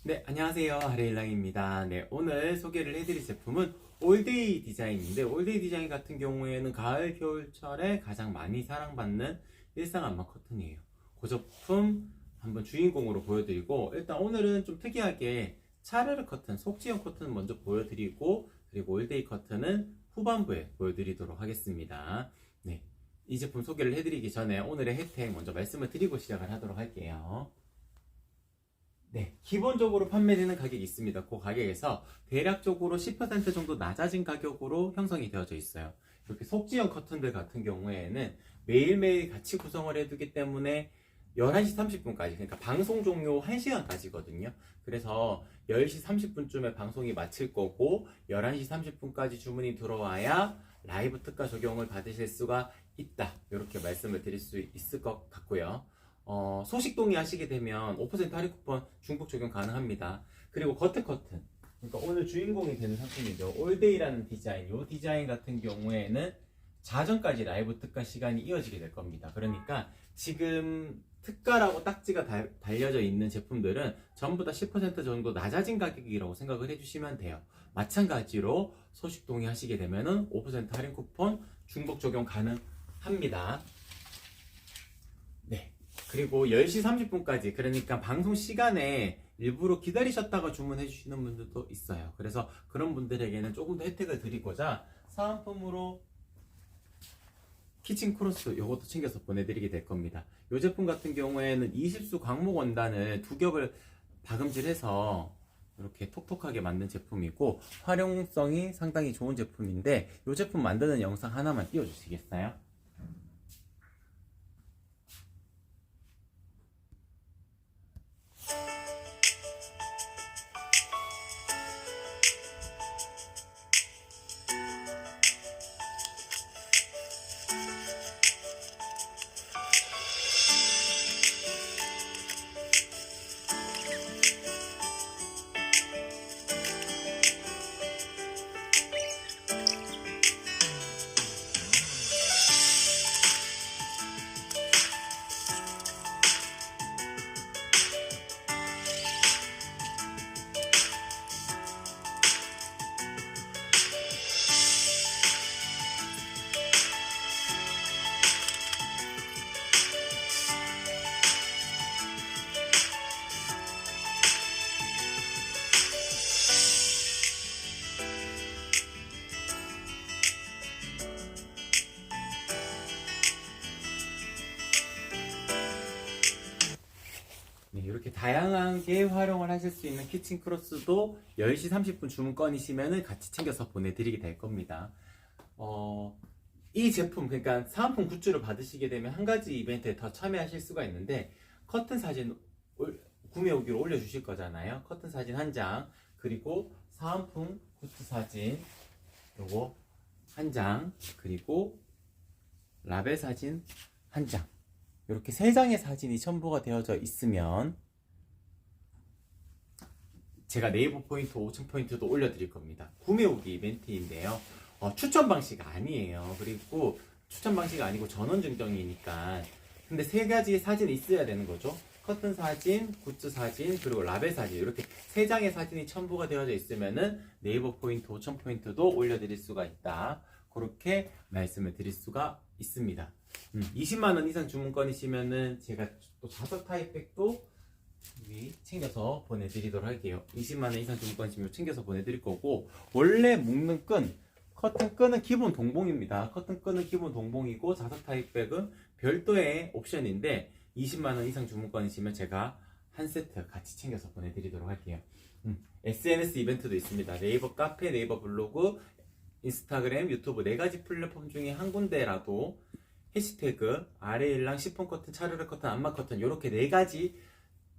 네, 안녕하세요. 하레일랑입니다. 네, 오늘 소개를 해드릴 제품은 올데이 디자인인데, 올데이 디자인 같은 경우에는 가을, 겨울철에 가장 많이 사랑받는 일상 안마 커튼이에요. 그 제품 한번 주인공으로 보여드리고, 일단 오늘은 좀 특이하게 차르르 커튼, 속지형 커튼 먼저 보여드리고, 그리고 올데이 커튼은 후반부에 보여드리도록 하겠습니다. 네, 이 제품 소개를 해드리기 전에 오늘의 혜택 먼저 말씀을 드리고 시작을 하도록 할게요. 네, 기본적으로 판매되는 가격이 있습니다. 그 가격에서 대략적으로 10% 정도 낮아진 가격으로 형성이 되어져 있어요. 이렇게 속지형 커튼들 같은 경우에는 매일매일 같이 구성을 해두기 때문에 11시 30분까지, 그러니까 방송 종료 1시간까지거든요. 그래서 10시 30분쯤에 방송이 마칠 거고 11시 30분까지 주문이 들어와야 라이브 특가 적용을 받으실 수가 있다. 이렇게 말씀을 드릴 수 있을 것 같고요. 소식 동의하시게 되면 5% 할인 쿠폰 중복 적용 가능합니다. 그리고 겉에 커튼, 그러니까 오늘 주인공이 되는 상품이죠. 올데이라는 디자인, 이 디자인 같은 경우에는 자정까지 라이브 특가 시간이 이어지게 될 겁니다. 그러니까 지금 특가라고 딱지가 달려져 있는 제품들은 전부 다 10% 정도 낮아진 가격이라고 생각을 해주시면 돼요. 마찬가지로 소식 동의하시게 되면 5% 할인 쿠폰 중복 적용 가능합니다. 네. 그리고 10시 30분까지, 그러니까 방송 시간에 일부러 기다리셨다가 주문해 주시는 분들도 있어요. 그래서 그런 분들에게는 조금 더 혜택을 드리고자 사은품으로 키친 크로스 이것도 챙겨서 보내드리게 될 겁니다. 이 제품 같은 경우에는 20수 광목 원단을 두 겹을 박음질해서 이렇게 톡톡하게 만든 제품이고 활용성이 상당히 좋은 제품인데, 이 제품 만드는 영상 하나만 띄워주시겠어요? 네, 이렇게 다양하게 활용을 하실 수 있는 키친 크로스도 10시 30분 주문권이시면 같이 챙겨서 보내드리게 될 겁니다. 이 제품, 그러니까 사은품 굿즈를 받으시게 되면 한 가지 이벤트에 더 참여하실 수가 있는데, 커튼 사진 구매 후기로 올려주실 거잖아요. 커튼 사진 한 장, 그리고 사은품 굿즈 사진 요거 한 장, 그리고 라벨 사진 한 장, 이렇게 3장의 사진이 첨부가 되어져 있으면 제가 네이버 포인트 5,000포인트도 올려드릴 겁니다. 구매 후기 이벤트인데요. 추천 방식 아니에요. 그리고 추천 방식 아니고 전원 증정이니까. 근데 3가지의 사진이 있어야 되는 거죠. 커튼 사진, 굿즈 사진, 그리고 라벨 사진, 이렇게 3장의 사진이 첨부가 되어져 있으면은 네이버 포인트 5,000포인트도 올려드릴 수가 있다. 그렇게 말씀을 드릴 수가 있습니다. 20만원 이상 주문권이시면은 제가 또 자석 타입백도 챙겨서 보내드리도록 할게요. 20만원 이상 주문권이시면 챙겨서 보내드릴 거고, 원래 묶는 끈, 커튼 끈은 기본 동봉입니다. 커튼 끈은 기본 동봉이고 자석 타입백은 별도의 옵션인데 20만원 이상 주문권이시면 제가 한 세트 같이 챙겨서 보내드리도록 할게요. SNS 이벤트도 있습니다. 네이버 카페, 네이버 블로그, 인스타그램, 유튜브 4가지 플랫폼 중에 한 군데라도 해시태그 아래일랑 시폰 커튼, 차르르 커튼, 안마 커튼 이렇게 4가지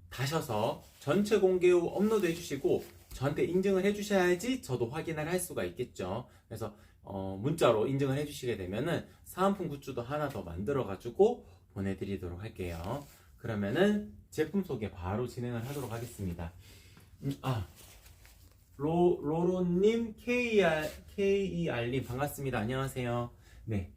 다셔서 전체 공개 후 업로드 해주시고 저한테 인증을 해주셔야지 저도 확인을 할 수가 있겠죠. 그래서 문자로 인증을 해주시게 되면은 사은품 굿즈도 하나 더 만들어 가지고 보내드리도록 할게요. 그러면은 제품 소개 바로 진행을 하도록 하겠습니다. 로로님, KER님 반갑습니다. 안녕하세요. 네.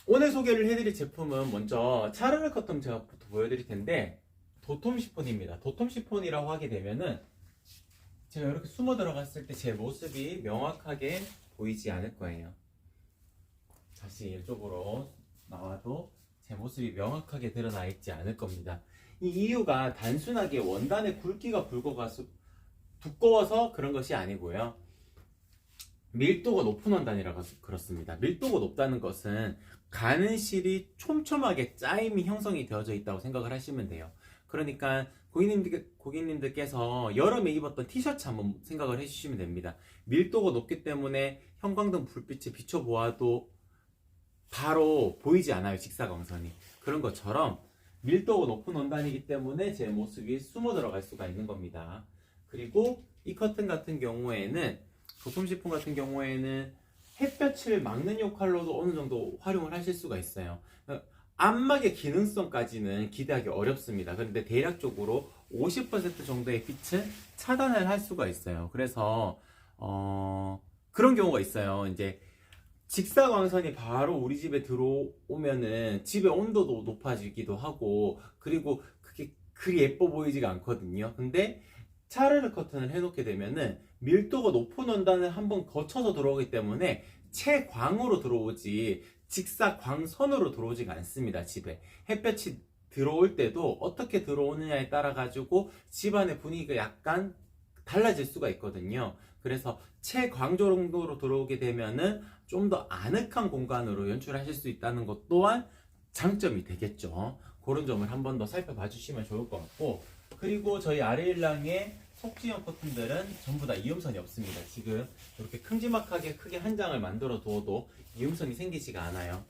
오늘 소개를 해드릴 제품은 먼저 차르르 커튼 제가 보여드릴 텐데, 도톰 시폰입니다. 도톰 시폰이라고 하게 되면은 제가 이렇게 숨어 들어갔을 때 제 모습이 명확하게 보이지 않을 거예요. 다시 이쪽으로 나와도 제 모습이 명확하게 드러나 있지 않을 겁니다. 이 이유가 단순하게 원단의 굵기가 두꺼워서 그런 것이 아니고요. 밀도가 높은 원단이라고 그렇습니다. 밀도가 높다는 것은 가는 실이 촘촘하게 짜임이 형성이 되어져 있다고 생각을 하시면 돼요. 그러니까 고객님들께서 여름에 입었던 티셔츠 한번 생각을 해주시면 됩니다. 밀도가 높기 때문에 형광등 불빛에 비춰보아도 바로 보이지 않아요, 직사광선이. 그런 것처럼 밀도가 높은 원단이기 때문에 제 모습이 숨어 들어갈 수가 있는 겁니다. 그리고 이 커튼 같은 경우에는, 도톰 시폰 같은 경우에는 햇볕을 막는 역할로도 어느 정도 활용을 하실 수가 있어요. 안막의 기능성까지는 기대하기 어렵습니다. 그런데 대략적으로 50% 정도의 빛은 차단을 할 수가 있어요. 그래서 그런 경우가 있어요. 이제 직사광선이 바로 우리 집에 들어오면은 집의 온도도 높아지기도 하고, 그리고 그게 그리 예뻐 보이지가 않거든요. 근데 차르르 커튼을 해놓게 되면은 밀도가 높은 원단을 한번 거쳐서 들어오기 때문에 채광으로 들어오지 직사광선으로 들어오지가 않습니다. 집에 햇볕이 들어올 때도 어떻게 들어오느냐에 따라 가지고 집안의 분위기가 약간 달라질 수가 있거든요. 그래서 채광 정도로 들어오게 되면은 좀 더 아늑한 공간으로 연출하실 수 있다는 것 또한 장점이 되겠죠. 그런 점을 한 번 더 살펴봐 주시면 좋을 것 같고, 그리고 저희 아래일랑의 속지형 커튼들은 전부 다 이음선이 없습니다. 지금 이렇게 큼지막하게 크게 한 장을 만들어 두어도 이음선이 생기지가 않아요.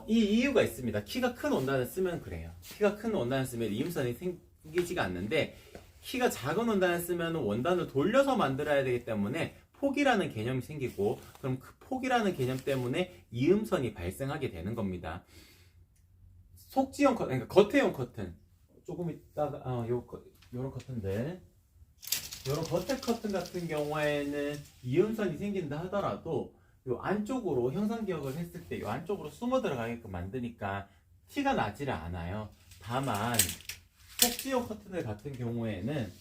이 이유가 있습니다. 키가 큰 원단을 쓰면 그래요. 키가 큰 원단을 쓰면 이음선이 생기지가 않는데, 키가 작은 원단을 쓰면 원단을 돌려서 만들어야 되기 때문에 폭이라는 개념이 생기고, 그럼 그 폭이라는 개념 때문에 이음선이 발생하게 되는 겁니다. 속지형 커튼, 그러니까 겉에용 커튼, 조금 이따가 요런 커튼들, 요런 겉에 커튼 같은 경우에는 이음선이 생긴다 하더라도 요 안쪽으로 형상 기억을 했을 때 요 안쪽으로 숨어 들어가게끔 만드니까 티가 나지를 않아요. 다만 속지형 커튼들 같은 경우에는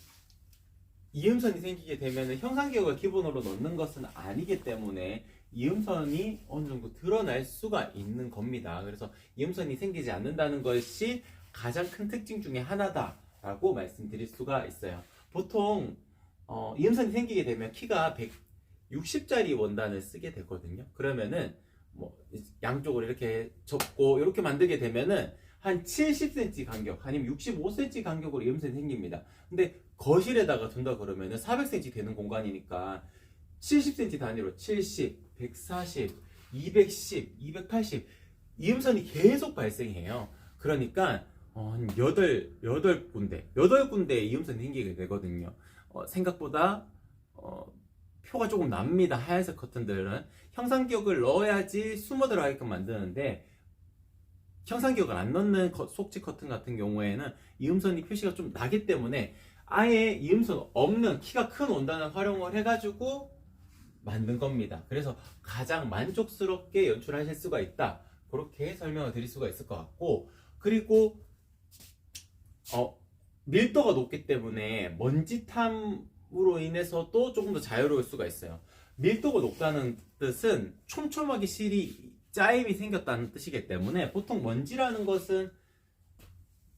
이음선이 생기게 되면 형상 기억을 기본으로 넣는 것은 아니기 때문에 이음선이 어느 정도 드러날 수가 있는 겁니다. 그래서 이음선이 생기지 않는다는 것이 가장 큰 특징 중에 하나다라고 말씀드릴 수가 있어요. 보통 이음선이 생기게 되면 키가 160짜리 원단을 쓰게 되거든요. 그러면은 뭐 양쪽으로 이렇게 접고 이렇게 만들게 되면은 한 70cm 간격 아니면 65cm 간격으로 이음선이 생깁니다. 근데 거실에다가 둔다 그러면은 400cm 되는 공간이니까 70cm 단위로 70, 140, 210, 280 이음선이 계속 발생해요. 그러니까 한 8군데 이음선이 생기게 되거든요. 생각보다 표가 조금 납니다. 하얀색 커튼들은 형상기억을 넣어야지 숨어 들어가게끔 만드는데, 형상기억을 안 넣는 속지 커튼 같은 경우에는 이음선이 표시가 좀 나기 때문에 아예 이음선 없는 키가 큰 원단을 활용을 해가지고 만든 겁니다. 그래서 가장 만족스럽게 연출하실 수가 있다, 그렇게 설명을 드릴 수가 있을 것 같고, 그리고 밀도가 높기 때문에 먼지탐으로 인해서도 조금 더 자유로울 수가 있어요. 밀도가 높다는 뜻은 촘촘하게 실이 짜임이 생겼다는 뜻이기 때문에, 보통 먼지라는 것은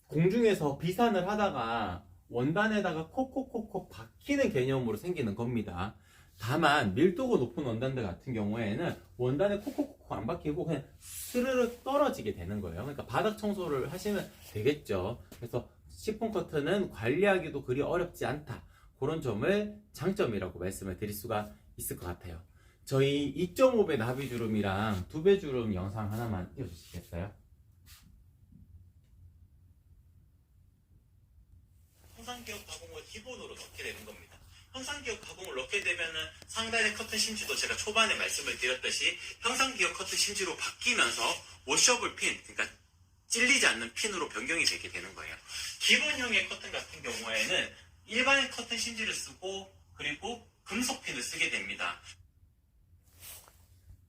공중에서 비산을 하다가 원단에다가 콕콕콕콕 박히는 개념으로 생기는 겁니다. 다만 밀도가 높은 원단들 같은 경우에는 원단에 콕콕콕 안 박히고 그냥 스르르 떨어지게 되는 거예요. 그러니까 바닥 청소를 하시면 되겠죠. 그래서 시폰 커튼은 관리하기도 그리 어렵지 않다, 그런 점을 장점이라고 말씀을 드릴 수가 있을 것 같아요. 저희 2.5배 나비주름이랑 2배 주름 영상 하나만 띄워주시겠어요? 형상기억 가공을 기본으로 넣게 되는 겁니다. 형상기억 가공을 넣게 되면은 상단의 커튼 심지도 제가 초반에 말씀을 드렸듯이 형상기억 커튼 심지로 바뀌면서 워셔블 핀, 그러니까 찔리지 않는 핀으로 변경이 되게 되는 거예요. 기본형의 커튼 같은 경우에는 일반의 커튼 심지를 쓰고 그리고 금속 핀을 쓰게 됩니다.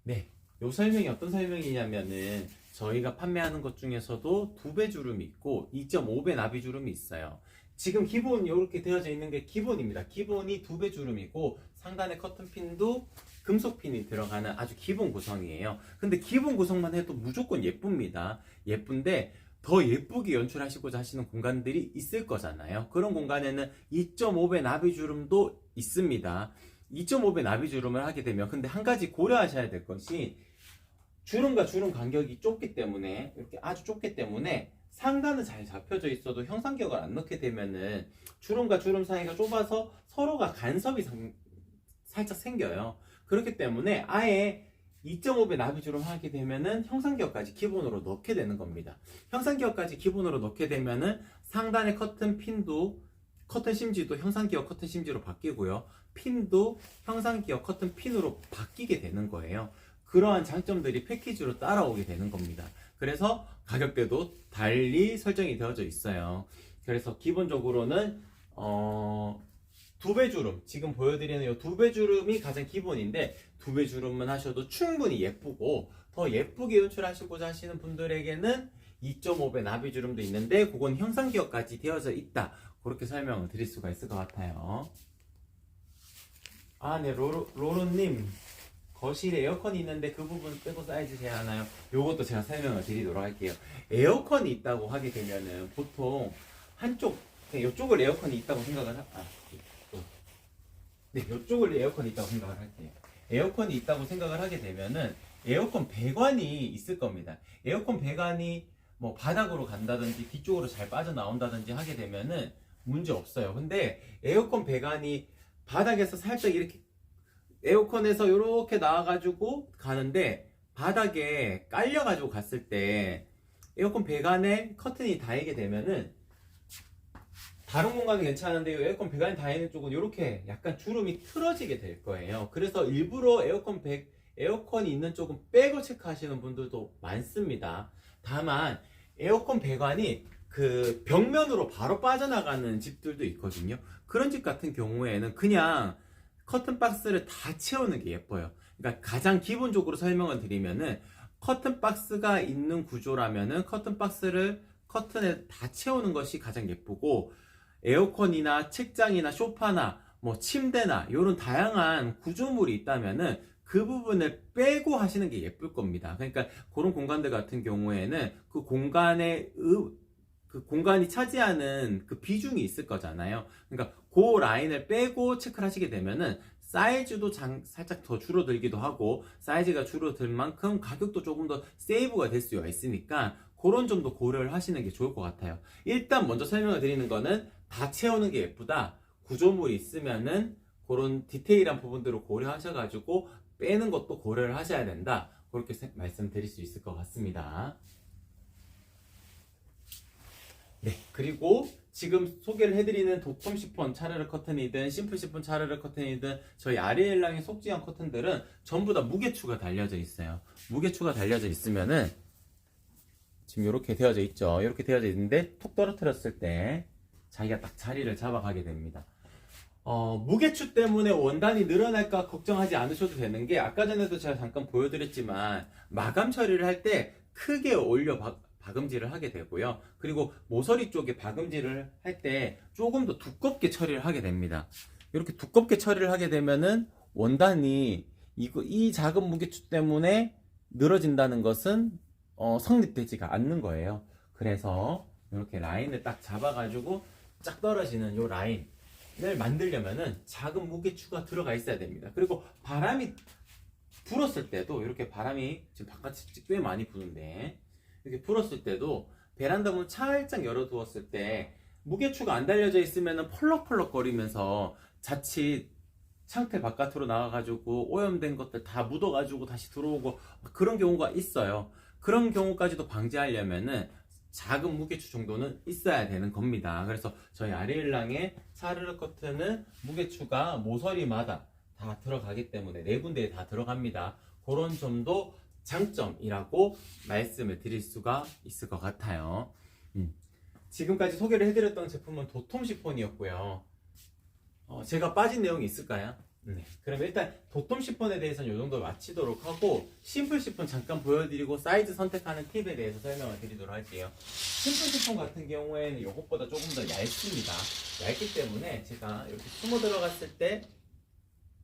네, 요 설명이 어떤 설명이냐면은 저희가 판매하는 것 중에서도 2배 주름이 있고 2.5배 나비 주름이 있어요. 지금 기본 이렇게 되어져 있는 게 기본입니다. 기본이 2배 주름이고 상단에 커튼핀도 금속핀이 들어가는 아주 기본 구성이에요. 근데 기본 구성만 해도 무조건 예쁩니다. 예쁜데 더 예쁘게 연출하시고자 하시는 공간들이 있을 거잖아요. 그런 공간에는 2.5배 나비 주름도 있습니다. 2.5배 나비 주름을 하게 되면 근데 한 가지 고려하셔야 될 것이 주름과 주름 간격이 좁기 때문에 이렇게 아주 좁기 때문에 상단은 잘 잡혀져 있어도 형상격을 안 넣게 되면은 주름과 주름 사이가 좁아서 서로가 간섭이 살짝 생겨요. 그렇기 때문에 아예 2.5배 나비 주름 하게 되면은 형상기어까지 기본으로 넣게 되는 겁니다. 형상기어까지 기본으로 넣게 되면은 상단의 커튼 핀도 커튼 심지도 형상기어 커튼 심지로 바뀌고요. 핀도 형상기어 커튼 핀으로 바뀌게 되는 거예요. 그러한 장점들이 패키지로 따라오게 되는 겁니다. 그래서 가격대도 달리 설정이 되어져 있어요. 그래서 기본적으로는 2배 주름, 지금 보여드리는 이 2배 주름이 가장 기본인데 2배 주름만 하셔도 충분히 예쁘고 더 예쁘게 연출하시고자 하시는 분들에게는 2.5배 나비 주름도 있는데 그건 형상기어까지 되어져 있다. 그렇게 설명을 드릴 수가 있을 것 같아요. 네, 로로님. 거실에 에어컨이 있는데 그 부분 빼고 사이즈 제한하나요? 요것도 제가 설명을 드리도록 할게요. 에어컨이 있다고 하게 되면은 보통 한쪽, 이쪽을 에어컨이 있다고 생각을 네, 이쪽을 에어컨이 있다고 생각을 할게요. 에어컨이 있다고 생각을 하게 되면은 에어컨 배관이 있을 겁니다. 에어컨 배관이 뭐 바닥으로 간다든지 뒤쪽으로 잘 빠져나온다든지 하게 되면은 문제 없어요. 근데 에어컨 배관이 바닥에서 살짝 이렇게 에어컨에서 이렇게 나와가지고 가는데 바닥에 깔려가지고 갔을 때 에어컨 배관에 커튼이 닿이게 되면은 다른 공간은 괜찮은데 에어컨 배관이 닿이는 쪽은 이렇게 약간 주름이 틀어지게 될 거예요. 그래서 일부러 에어컨이 있는 쪽은 빼고 체크하시는 분들도 많습니다. 다만 에어컨 배관이 그 벽면으로 바로 빠져나가는 집들도 있거든요. 그런 집 같은 경우에는 그냥 커튼 박스를 다 채우는 게 예뻐요. 그러니까 가장 기본적으로 설명을 드리면은 커튼 박스가 있는 구조라면은 커튼 박스를 커튼에 다 채우는 것이 가장 예쁘고 에어컨이나 책장이나 소파나 뭐 침대나 이런 다양한 구조물이 있다면은 그 부분을 빼고 하시는 게 예쁠 겁니다. 그러니까 그런 공간들 같은 경우에는 그 공간이 차지하는 그 비중이 있을 거잖아요. 그러니까 그 라인을 빼고 체크를 하시게 되면은 사이즈도 살짝 더 줄어들기도 하고 사이즈가 줄어들 만큼 가격도 조금 더 세이브가 될 수가 있으니까 그런 점도 고려를 하시는 게 좋을 것 같아요. 일단 먼저 설명을 드리는 거는 다 채우는 게 예쁘다. 구조물이 있으면은 그런 디테일한 부분들을 고려하셔가지고 빼는 것도 고려를 하셔야 된다. 그렇게 말씀드릴 수 있을 것 같습니다. 네, 그리고 지금 소개를 해드리는 도톰 시폰 차르르 커튼이든 심플 시폰 차르르 커튼이든 저희 아리엘랑의 속지형 커튼들은 전부 다 무게추가 달려져 있어요. 무게추가 달려져 있으면은 지금 이렇게 되어져 있죠. 이렇게 되어져 있는데 톡 떨어뜨렸을 때 자기가 딱 자리를 잡아가게 됩니다. 무게추 때문에 원단이 늘어날까 걱정하지 않으셔도 되는 게 아까 전에도 제가 잠깐 보여드렸지만 마감 처리를 할 때 크게 올려 박음질을 하게 되고요. 그리고 모서리 쪽에 박음질을 할 때 조금 더 두껍게 처리를 하게 됩니다. 이렇게 두껍게 처리를 하게 되면은 원단이 이 작은 무게추 때문에 늘어진다는 것은 성립되지가 않는 거예요. 그래서 이렇게 라인을 딱 잡아가지고 쫙 떨어지는 이 라인을 만들려면은 작은 무게추가 들어가 있어야 됩니다. 그리고 바람이 불었을 때도 이렇게 바람이 지금 바깥이 꽤 많이 부는데 이렇게 불었을 때도 베란다 문 살짝 열어두었을 때 무게추가 안 달려져 있으면 펄럭펄럭 거리면서 자칫 창틀 바깥으로 나와가지고 오염된 것들 다 묻어가지고 다시 들어오고 그런 경우가 있어요. 그런 경우까지도 방지하려면은 작은 무게추 정도는 있어야 되는 겁니다. 그래서 저희 아리엘랑의 차르르 커튼은 무게추가 모서리마다 다 들어가기 때문에 네 군데에 다 들어갑니다. 그런 점도 장점이라고 말씀을 드릴 수가 있을 것 같아요. 지금까지 소개를 해드렸던 제품은 도톰 시폰이었고요. 제가 빠진 내용이 있을까요? 네. 그럼 일단 도톰 시폰에 대해서는 이 정도 마치도록 하고 심플 시폰 잠깐 보여드리고 사이즈 선택하는 팁에 대해서 설명을 드리도록 할게요. 심플 시폰 같은 경우에는 이것보다 조금 더 얇습니다. 얇기 때문에 제가 이렇게 숨어 들어갔을 때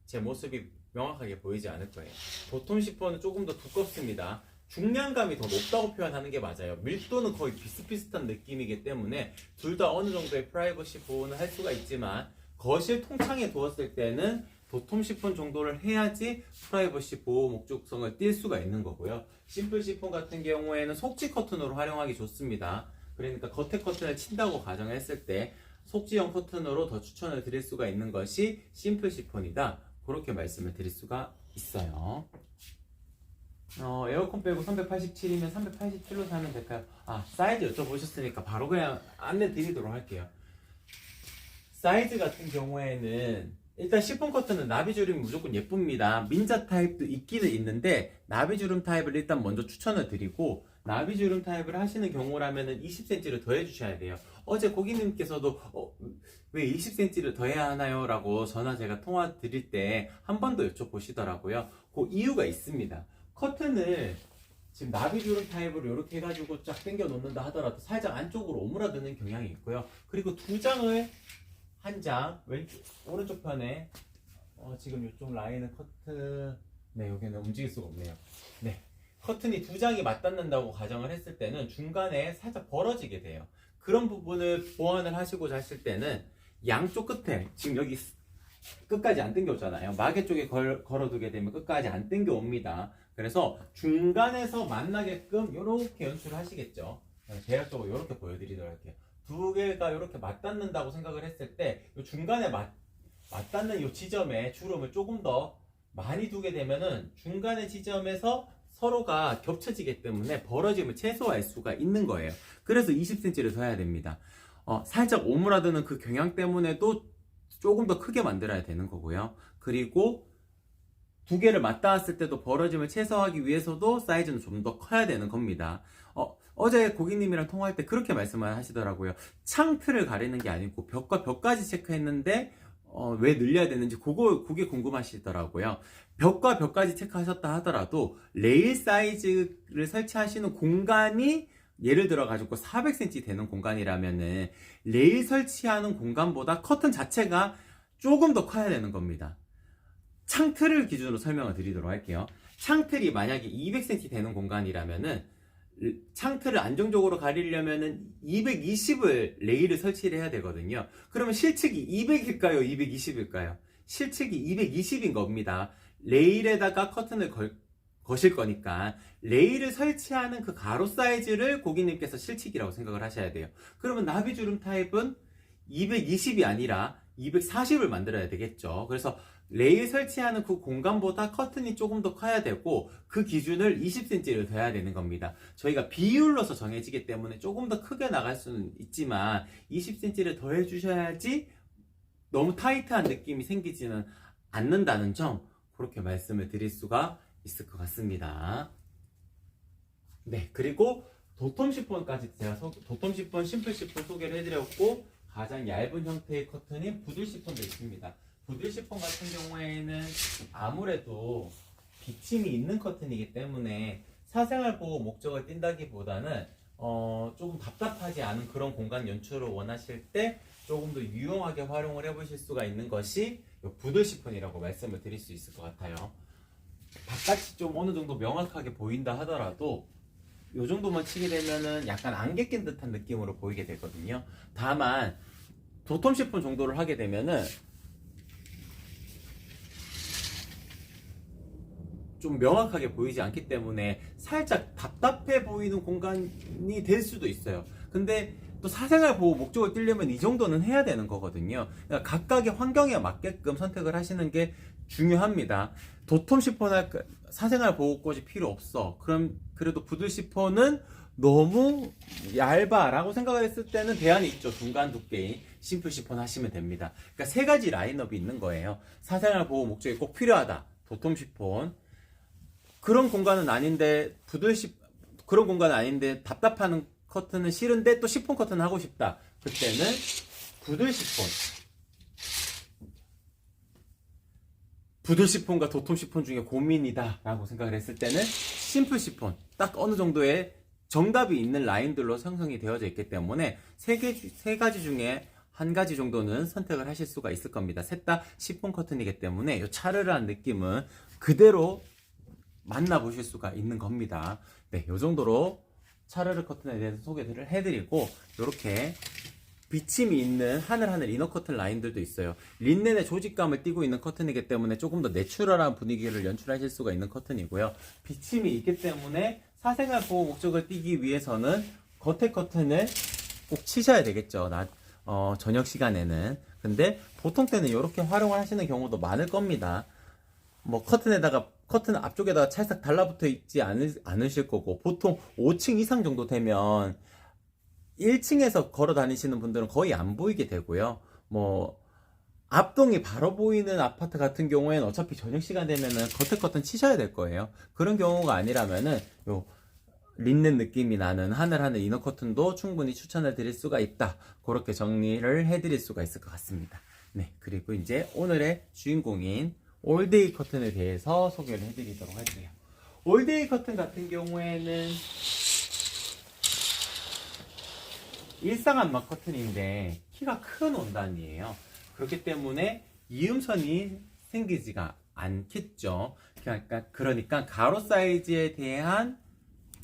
제 모습이 명확하게 보이지 않을 거예요. 도톰 시폰은 조금 더 두껍습니다. 중량감이 더 높다고 표현하는 게 맞아요. 밀도는 거의 비슷비슷한 느낌이기 때문에 둘 다 어느 정도의 프라이버시 보호는 할 수가 있지만 거실 통창에 두었을 때는 도톰 시폰 정도를 해야지 프라이버시 보호 목적성을 띌 수가 있는 거고요. 심플 시폰 같은 경우에는 속지 커튼으로 활용하기 좋습니다. 그러니까 겉에 커튼을 친다고 가정했을 때 속지형 커튼으로 더 추천을 드릴 수가 있는 것이 심플 시폰이다. 그렇게 말씀을 드릴 수가 있어요. 에어컨 빼고 387이면 387로 사면 될까요? 사이즈 여쭤보셨으니까 바로 그냥 안내 드리도록 할게요. 사이즈 같은 경우에는 일단 시폰 커튼은 나비주름이 무조건 예쁩니다. 민자 타입도 있기는 있는데 나비주름 타입을 일단 먼저 추천을 드리고 나비주름 타입을 하시는 경우라면 20cm를 더 해주셔야 돼요. 어제 고객님께서도 왜 20cm를 더 해야 하나요? 라고 제가 통화 드릴 때 한 번 더 여쭤보시더라고요. 그 이유가 있습니다. 커튼을 지금 나비주름 타입으로 이렇게 해가지고 쫙 당겨 놓는다 하더라도 살짝 안쪽으로 오므라드는 경향이 있고요. 그리고 두 장을 한 장 오른쪽 편에 지금 이쪽 라인은 커튼 여기는 움직일 수가 없네요. 커튼이 두 장이 맞닿는다고 가정을 했을 때는 중간에 살짝 벌어지게 돼요. 그런 부분을 보완을 하시고자 하실 때는 양쪽 끝에 지금 여기 끝까지 안 당겨오잖아요. 마개 쪽에 걸어두게 되면 끝까지 안 당겨옵니다. 그래서 중간에서 만나게끔 이렇게 연출을 하시겠죠. 대략적으로 이렇게 보여드리도록 할게요. 두 개가 이렇게 맞닿는다고 생각을 했을 때 이 중간에 맞닿는 이 지점에 주름을 조금 더 많이 두게 되면은 중간의 지점에서 서로가 겹쳐지기 때문에 벌어짐을 최소화할 수가 있는 거예요. 그래서 20cm를 더 해야 됩니다. 살짝 오므라드는 그 경향 때문에도 조금 더 크게 만들어야 되는 거고요. 그리고 두 개를 맞닿았을 때도 벌어짐을 최소화하기 위해서도 사이즈는 좀 더 커야 되는 겁니다. 어제 고객님이랑 통화할 때 그렇게 말씀을 하시더라고요. 창틀을 가리는 게 아니고 벽과 벽까지 체크했는데 왜 늘려야 되는지 그게 궁금하시더라고요. 벽과 벽까지 체크하셨다 하더라도 레일 사이즈를 설치하시는 공간이 예를 들어 가지고 400cm 되는 공간이라면은 레일 설치하는 공간보다 커튼 자체가 조금 더 커야 되는 겁니다. 창틀을 기준으로 설명을 드리도록 할게요. 창틀이 만약에 200cm 되는 공간이라면은 창틀을 안정적으로 가리려면은 220을 레일을 설치를 해야 되거든요. 그러면 실측이 200일까요? 220일까요? 실측이 220인 겁니다. 레일에다가 커튼을 거실 거니까 레일을 설치하는 그 가로 사이즈를 고객님께서 실측이라고 생각을 하셔야 돼요. 그러면 나비주름 타입은 220이 아니라 240을 만들어야 되겠죠. 그래서 레일 설치하는 그 공간보다 커튼이 조금 더 커야 되고 그 기준을 20cm를 더 해야 되는 겁니다. 저희가 비율로서 정해지기 때문에 조금 더 크게 나갈 수는 있지만 20cm를 더 해주셔야지 너무 타이트한 느낌이 생기지는 않는다는 점 그렇게 말씀을 드릴 수가 있을 것 같습니다. 그리고 도톰 시폰까지 제가 도톰 시폰, 심플 시폰 소개를 해드렸고 가장 얇은 형태의 커튼인 부들 시폰도 있습니다. 부들 시폰 같은 경우에는 아무래도 비침이 있는 커튼이기 때문에 사생활 보호 목적을 띈다기보다는 조금 답답하지 않은 그런 공간 연출을 원하실 때 조금 더 유용하게 활용을 해보실 수가 있는 것이 부들 시폰이라고 말씀을 드릴 수 있을 것 같아요. 바깥이 좀 어느 정도 명확하게 보인다 하더라도 이 정도만 치게 되면은 약간 안개 낀 듯한 느낌으로 보이게 되거든요. 다만 도톰 시폰 정도를 하게 되면은 좀 명확하게 보이지 않기 때문에 살짝 답답해 보이는 공간이 될 수도 있어요. 근데 또 사생활 보호 목적을 띄려면 이 정도는 해야 되는 거거든요. 그러니까 각각의 환경에 맞게끔 선택을 하시는 게 중요합니다. 도톰 시폰할 사생활 보호꽃이 필요 없어. 그럼 그래도 부들 시폰은 너무 얇아라고 생각을 했을 때는 대안이 있죠. 중간 두께인 심플 시폰 하시면 됩니다. 그러니까 세 가지 라인업이 있는 거예요. 사생활 보호 목적이 꼭 필요하다. 도톰 시폰. 그런 공간은 아닌데 그런 공간은 아닌데 답답한 커튼은 싫은데 또 시폰 커튼 하고 싶다. 그때는 부들 시폰. 부들 시폰과 도톰 시폰 중에 고민이다 라고 생각을 했을 때는 심플 시폰, 딱 어느 정도의 정답이 있는 라인들로 형성이 되어져 있기 때문에 세 가지 중에 한 가지 정도는 선택을 하실 수가 있을 겁니다. 셋 다 시폰 커튼이기 때문에 이 차르르한 느낌은 그대로 만나보실 수가 있는 겁니다. 네, 이 정도로 차르르 커튼에 대해서 소개를 해드리고, 이렇게 비침이 있는 하늘하늘 이너 커튼 라인들도 있어요. 린넨의 조직감을 띠고 있는 커튼이기 때문에 조금 더 내추럴한 분위기를 연출하실 수가 있는 커튼이고요. 비침이 있기 때문에 사생활 보호 목적을 띠기 위해서는 겉에 커튼을 꼭 치셔야 되겠죠. 저녁 시간에는. 근데 보통 때는 이렇게 활용을 하시는 경우도 많을 겁니다. 뭐 커튼 앞쪽에다가 찰싹 달라붙어 있지 않으실 거고, 보통 5층 이상 정도 되면 1층에서 걸어 다니시는 분들은 거의 안 보이게 되고요. 뭐 앞동이 바로 보이는 아파트 같은 경우에는 어차피 저녁 시간 되면은 겉에 커튼 치셔야 될 거예요. 그런 경우가 아니라면은 요 린넨 느낌이 나는 하늘하늘 이너 커튼도 충분히 추천을 드릴 수가 있다. 그렇게 정리를 해드릴 수가 있을 것 같습니다. 네, 그리고 이제 오늘의 주인공인 올데이 커튼에 대해서 소개를 해드리도록 할게요. 올데이 커튼 같은 경우에는 일상안마 커튼인데 키가 큰 원단이에요. 그렇기 때문에 이음선이 생기지가 않겠죠. 그러니까 가로 사이즈에 대한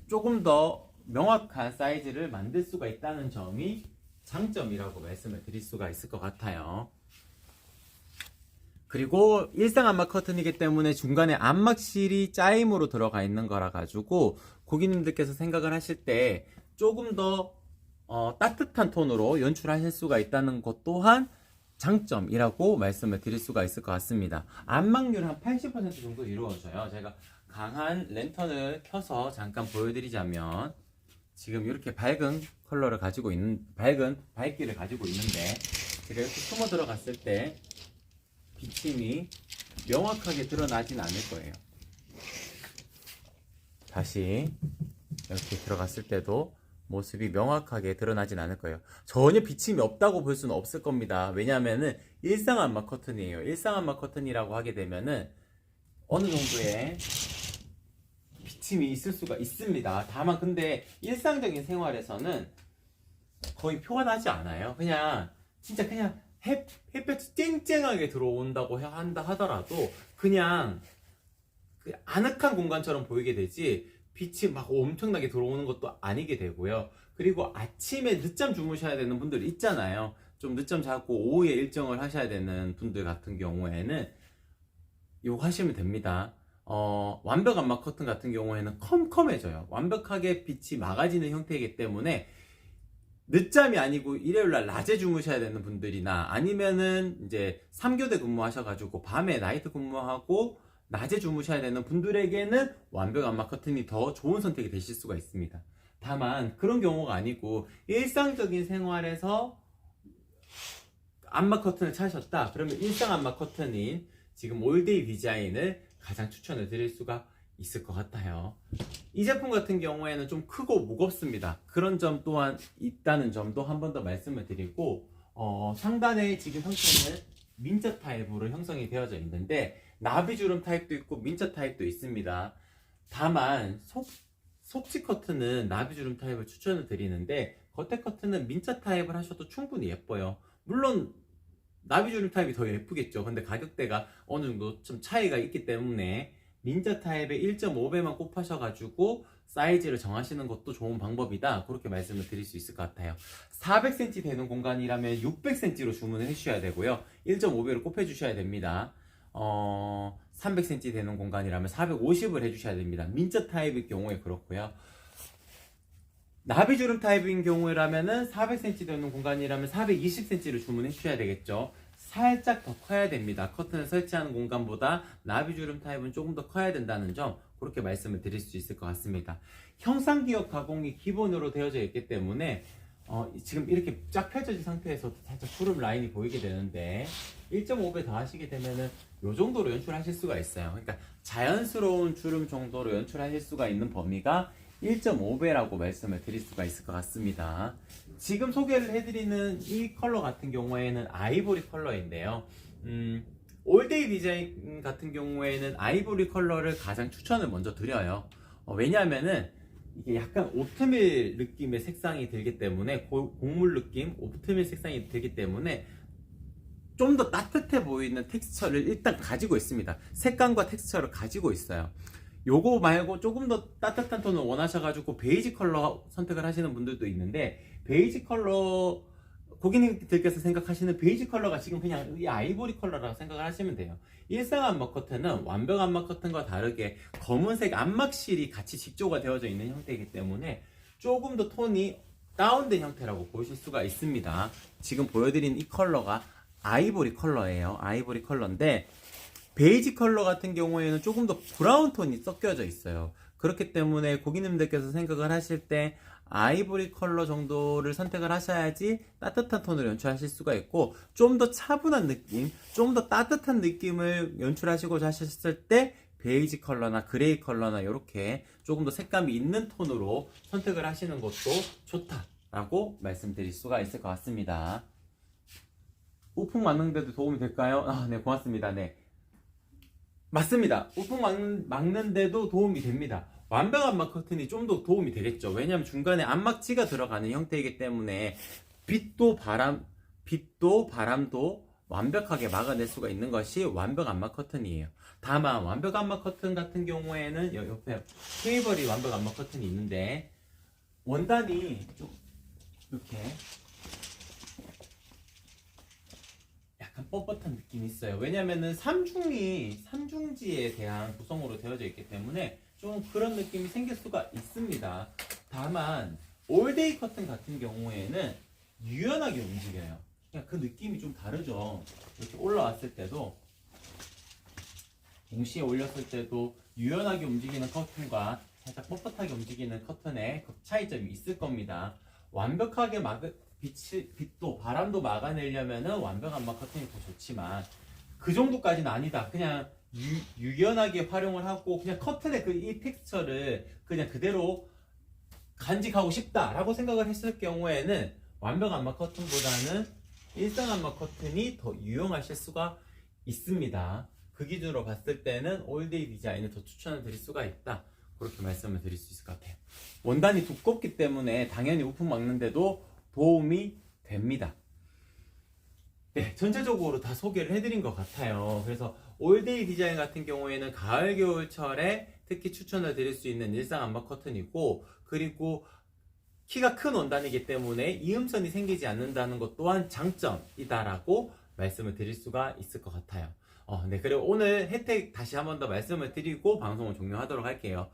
조금 더 명확한 사이즈를 만들 수가 있다는 점이 장점이라고 말씀을 드릴 수가 있을 것 같아요. 그리고 일상안마 커튼이기 때문에 중간에 안막실이 짜임으로 들어가 있는 거라 가지고 고객님들께서 생각을 하실 때 조금 더 따뜻한 톤으로 연출하실 수가 있다는 것 또한 장점이라고 말씀을 드릴 수가 있을 것 같습니다. 안막률 한 80% 정도 이루어져요. 제가 강한 랜턴을 켜서 잠깐 보여드리자면, 지금 이렇게 밝은 컬러를 가지고 있는, 밝기를 가지고 있는데, 제가 이렇게 숨어 들어갔을 때 비침이 명확하게 드러나진 않을 거예요. 다시 이렇게 들어갔을 때도 모습이 명확하게 드러나진 않을 거예요. 전혀 비침이 없다고 볼 수는 없을 겁니다. 왜냐하면은 일상안마 커튼이에요. 일상안마 커튼이라고 하게 되면은 어느 정도의 비침이 있을 수가 있습니다. 다만 근데 일상적인 생활에서는 거의 표현하지 않아요. 진짜 그냥 햇볕이 쨍쨍하게 들어온다고 한다 하더라도 그냥 그 아늑한 공간처럼 보이게 되지, 빛이 막 엄청나게 들어오는 것도 아니게 되고요. 그리고 아침에 늦잠 주무셔야 되는 분들 있잖아요. 좀 늦잠 자고 오후에 일정을 하셔야 되는 분들 같은 경우에는 이거 하시면 됩니다. 완벽 안마 커튼 같은 경우에는 컴컴해져요. 완벽하게 빛이 막아지는 형태이기 때문에 늦잠이 아니고 일요일날 낮에 주무셔야 되는 분들이나, 아니면은 이제 3교대 근무하셔가지고 밤에 나이트 근무하고 낮에 주무셔야 되는 분들에게는 완벽 안마 커튼이 더 좋은 선택이 되실 수가 있습니다. 다만 그런 경우가 아니고 일상적인 생활에서 안마 커튼을 찾으셨다 그러면 일상 안마 커튼인 지금 올데이 디자인을 가장 추천을 드릴 수가 있을 것 같아요. 이 제품 같은 경우에는 좀 크고 무겁습니다. 그런 점 또한 있다는 점도 한 번 더 말씀을 드리고, 상단에 지금 형태는 민자 타입으로 형성이 되어져 있는데 나비주름 타입도 있고 민자 타입도 있습니다. 다만 속지 커튼은 나비주름 타입을 추천을 드리는데 겉에 커튼은 민자 타입을 하셔도 충분히 예뻐요. 물론 나비주름 타입이 더 예쁘겠죠. 근데 가격대가 어느 정도 좀 차이가 있기 때문에 민자 타입의 1.5배만 곱하셔가지고 사이즈를 정하시는 것도 좋은 방법이다, 그렇게 말씀을 드릴 수 있을 것 같아요. 400cm 되는 공간이라면 600cm로 주문을 해주셔야 되고요. 1.5배로 곱해주셔야 됩니다. 300cm 되는 공간이라면 450을 해주셔야 됩니다. 민자 타입의 경우에 그렇고요. 나비주름 타입인 경우라면은 400cm 되는 공간이라면 420cm를 주문해 주셔야 되겠죠. 살짝 더 커야 됩니다. 커튼을 설치하는 공간보다 나비주름 타입은 조금 더 커야 된다는 점, 그렇게 말씀을 드릴 수 있을 것 같습니다. 형상기역 가공이 기본으로 되어져 있기 때문에 지금 이렇게 쫙 펼쳐진 상태에서 살짝 주름 라인이 보이게 되는데 1.5배 더 하시게 되면은 이 정도로 연출하실 수가 있어요. 그러니까 자연스러운 주름 정도로 연출하실 수가 있는 범위가 1.5배라고 말씀을 드릴 수가 있을 것 같습니다. 지금 소개를 해드리는 이 컬러 같은 경우에는 아이보리 컬러인데요. 올데이 디자인 같은 경우에는 아이보리 컬러를 가장 추천을 먼저 드려요. 왜냐하면은 이게 약간 오트밀 느낌의 색상이 들기 때문에 곡물 느낌, 오트밀 색상이 들기 때문에 좀 더 따뜻해 보이는 텍스처를 일단 가지고 있습니다. 색감과 텍스처를 가지고 있어요. 요거 말고 조금 더 따뜻한 톤을 원하셔가지고 베이지 컬러 선택을 하시는 분들도 있는데, 베이지 컬러 고객님들께서 생각하시는 베이지 컬러가 지금 그냥 이 아이보리 컬러라고 생각을 하시면 돼요. 일상 암막 커튼은 완벽 암막 커튼과 다르게 검은색 암막실이 같이 직조가 되어져 있는 형태이기 때문에 조금 더 톤이 다운된 형태라고 보실 수가 있습니다. 지금 보여드린 이 컬러가 아이보리 컬러예요. 아이보리 컬러인데, 베이지 컬러 같은 경우에는 조금 더 브라운 톤이 섞여져 있어요. 그렇기 때문에 고객님들께서 생각을 하실 때 아이보리 컬러 정도를 선택을 하셔야지 따뜻한 톤을 연출하실 수가 있고, 좀 더 차분한 느낌, 좀 더 따뜻한 느낌을 연출하시고자 하셨을 때 베이지 컬러나 그레이 컬러나 이렇게 조금 더 색감이 있는 톤으로 선택을 하시는 것도 좋다라고 말씀드릴 수가 있을 것 같습니다. 우풍 막는데도 도움이 될까요? 네, 고맙습니다. 네, 맞습니다. 우풍 막는데도 도움이 됩니다. 완벽 암막 커튼이 좀 더 도움이 되겠죠. 왜냐하면 중간에 암막지가 들어가는 형태이기 때문에 빛도 바람도 완벽하게 막아낼 수가 있는 것이 완벽 암막 커튼이에요. 다만 완벽 암막 커튼 같은 경우에는 옆에 케이블이 완벽 암막 커튼이 있는데, 원단이 좀 이렇게 약간 뻣뻣한 느낌이 있어요. 왜냐면은 삼중지에 대한 구성으로 되어져 있기 때문에 좀 그런 느낌이 생길 수가 있습니다. 다만 올데이 커튼 같은 경우에는 유연하게 움직여요. 그냥 그 느낌이 좀 다르죠. 이렇게 올라왔을 때도, 동시에 올렸을 때도 유연하게 움직이는 커튼과 살짝 뻣뻣하게 움직이는 커튼의 차이점이 있을 겁니다. 완벽하게 빛도 바람도 막아내려면은 완벽 암막 커튼이 더 좋지만, 그 정도까지는 아니다. 그냥 유연하게 활용을 하고 그냥 커튼의 이 텍스처를 그냥 그대로 간직하고 싶다라고 생각을 했을 경우에는 완벽 암막 커튼보다는 일상 암막 커튼이 더 유용하실 수가 있습니다. 그 기준으로 봤을 때는 올데이 디자인을 더 추천을 드릴 수가 있다, 그렇게 말씀을 드릴 수 있을 것 같아요. 원단이 두껍기 때문에 당연히 우풍 막는데도 도움이 됩니다. 네, 전체적으로 다 소개를 해드린 것 같아요. 그래서 올데이 디자인 같은 경우에는 가을 겨울철에 특히 추천을 드릴 수 있는 일상 암막 커튼이고, 그리고 키가 큰 원단이기 때문에 이음선이 생기지 않는다는 것 또한 장점이다라고 말씀을 드릴 수가 있을 것 같아요. 네, 그리고 오늘 혜택 다시 한 번 더 말씀을 드리고 방송을 종료하도록 할게요.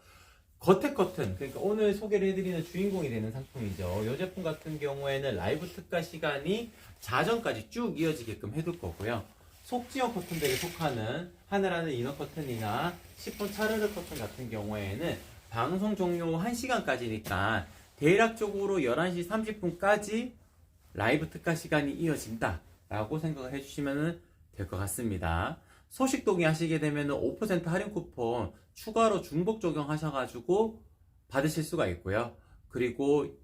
거택 커튼, 그러니까 오늘 소개를 해드리는 주인공이 되는 상품이죠. 이 제품 같은 경우에는 라이브 특가 시간이 자정까지 쭉 이어지게끔 해둘 거고요. 속지형 커튼들에 속하는 하늘하늘 이너 커튼이나 시폰 차르르 커튼 같은 경우에는 방송 종료 1시간까지니까 대략적으로 11시 30분까지 라이브 특가 시간이 이어진다 라고 생각을 해주시면 될 것 같습니다. 소식 동의하시게 되면 5% 할인 쿠폰 추가로 중복 적용하셔가지고 받으실 수가 있고요. 그리고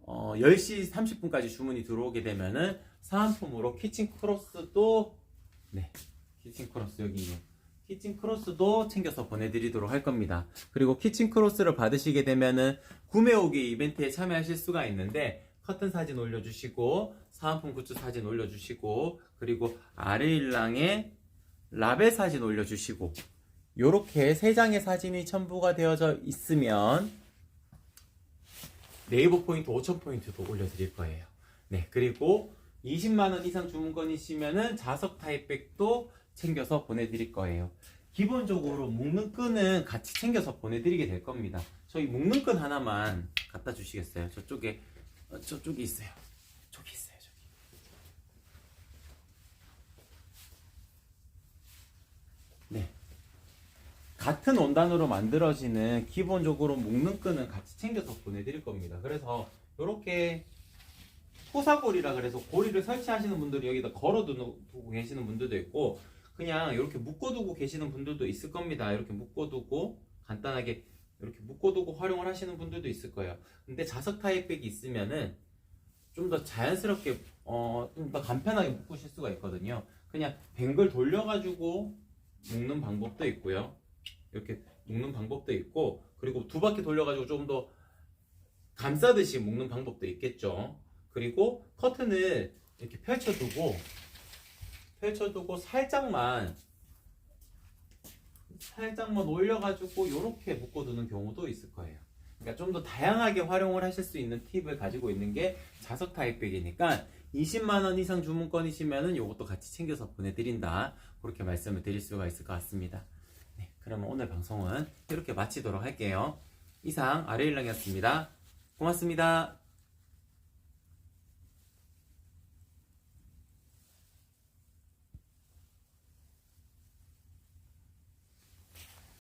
10시 30분까지 주문이 들어오게 되면은 사은품으로 키친 크로스도, 네, 키친 크로스 여기 키친 크로스도 챙겨서 보내드리도록 할 겁니다. 그리고 키친 크로스를 받으시게 되면은 구매 후기 이벤트에 참여하실 수가 있는데, 커튼 사진 올려주시고 사은품 굿즈 사진 올려주시고 그리고 아르일랑의 라벨 사진 올려주시고, 요렇게 3장의 사진이 첨부가 되어져 있으면 네이버 포인트 5,000포인트도 올려드릴 거예요. 네, 그리고 20만원 이상 주문권이시면은 자석 타입백도 챙겨서 보내드릴 거예요. 기본적으로 묶는 끈은 같이 챙겨서 보내드리게 될 겁니다. 저희 묶는 끈 하나만 갖다 주시겠어요? 저쪽에 있어요. 저기 있어요. 네, 같은 원단으로 만들어지는 기본적으로 묶는 끈은 같이 챙겨서 보내드릴 겁니다. 그래서 이렇게 토사고리라 그래서 고리를 설치하시는 분들이 여기다 걸어두고 계시는 분들도 있고, 그냥 이렇게 묶어두고 계시는 분들도 있을 겁니다. 이렇게 묶어두고 간단하게 이렇게 묶어두고 활용을 하시는 분들도 있을 거예요. 근데 자석 타입백이 있으면은 좀 더 자연스럽게 좀 더 간편하게 묶으실 수가 있거든요. 그냥 뱅글 돌려가지고 묶는 방법도 있고요. 이렇게 묶는 방법도 있고, 그리고 두 바퀴 돌려가지고 좀 더 감싸듯이 묶는 방법도 있겠죠. 그리고 커튼을 이렇게 펼쳐두고 살짝만 올려가지고 이렇게 묶어두는 경우도 있을 거예요. 그러니까 좀 더 다양하게 활용을 하실 수 있는 팁을 가지고 있는 게 자석 타입백이니까 20만 원 이상 주문권이시면은 이것도 같이 챙겨서 보내드린다. 그렇게 말씀을 드릴 수가 있을 것 같습니다. 네, 그러면 오늘 방송은 이렇게 마치도록 할게요. 이상 아래일랑이었습니다. 고맙습니다.